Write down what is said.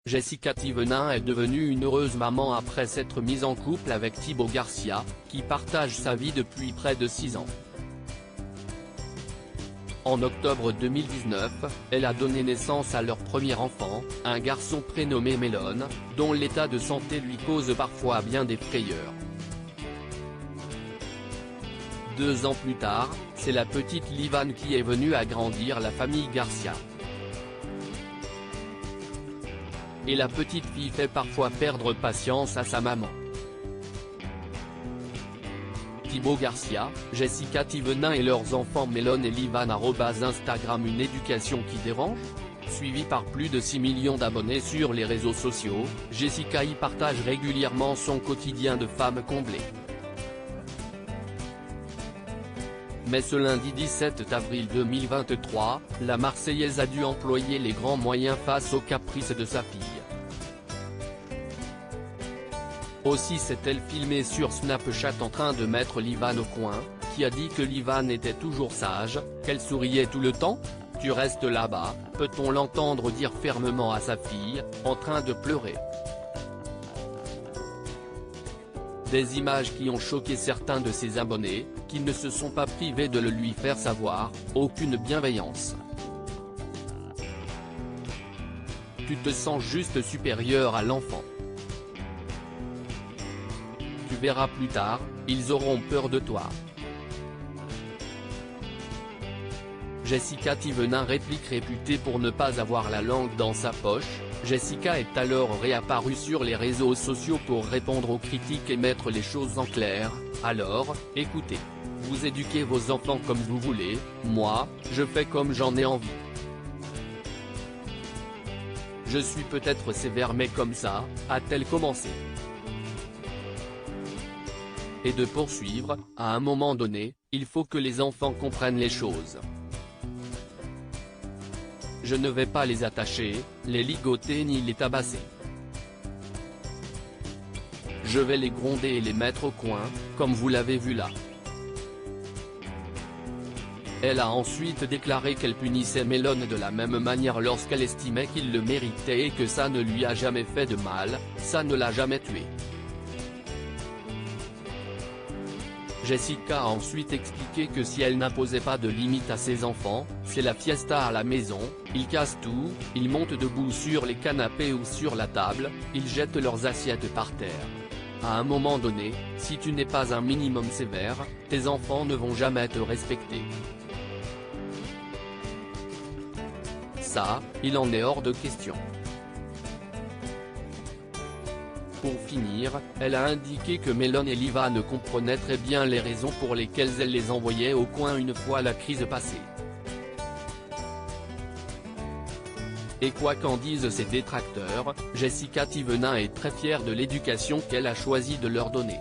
Jessica Thévenin est devenue une heureuse maman après s'être mise en couple avec Thibaut Garcia, qui partage sa vie depuis près de 6 ans. En octobre 2019, elle a donné naissance à leur premier enfant, un garçon prénommé Melon, dont l'état de santé lui cause parfois bien des frayeurs. 2 ans plus tard, c'est la petite Livan qui est venue agrandir la famille Garcia. Et la petite fille fait parfois perdre patience à sa maman. Thibaut Garcia, Jessica Thévenin et leurs enfants Melon et Livan @Instagram une éducation qui dérange. Suivie par plus de 6 millions d'abonnés sur les réseaux sociaux, Jessica y partage régulièrement son quotidien de femme comblée. Mais ce lundi 17 avril 2023, la Marseillaise a dû employer les grands moyens face aux caprices de sa fille. Aussi s'est-elle filmée sur Snapchat en train de mettre Livan au coin, qui a dit que Livan était toujours sage, qu'elle souriait tout le temps. « Tu restes là-bas », peut-on l'entendre dire fermement à sa fille, en train de pleurer. Des images qui ont choqué certains de ses abonnés, qui ne se sont pas privés de le lui faire savoir, aucune bienveillance. Tu te sens juste supérieur à l'enfant. Tu verras plus tard, ils auront peur de toi. Jessica Thévenin réplique réputée pour ne pas avoir la langue dans sa poche. Jessica est alors réapparue sur les réseaux sociaux pour répondre aux critiques et mettre les choses en clair. Alors, écoutez. Vous éduquez vos enfants comme vous voulez, moi, je fais comme j'en ai envie. Je suis peut-être sévère mais comme ça, a-t-elle commencé. Et de poursuivre, à un moment donné, il faut que les enfants comprennent les choses. Je ne vais pas les attacher, les ligoter ni les tabasser. Je vais les gronder et les mettre au coin, comme vous l'avez vu là. Elle a ensuite déclaré qu'elle punissait Melon de la même manière lorsqu'elle estimait qu'il le méritait et que ça ne lui a jamais fait de mal, ça ne l'a jamais tué. Jessica a ensuite expliqué que si elle n'imposait pas de limite à ses enfants, c'est la fiesta à la maison, ils cassent tout, ils montent debout sur les canapés ou sur la table, ils jettent leurs assiettes par terre. À un moment donné, si tu n'es pas un minimum sévère, tes enfants ne vont jamais te respecter. Ça, il en est hors de question. Pour finir, elle a indiqué que Melon et Livan comprenaient très bien les raisons pour lesquelles elle les envoyait au coin une fois la crise passée. Et quoi qu'en disent ses détracteurs, Jessica Thévenin est très fière de l'éducation qu'elle a choisi de leur donner.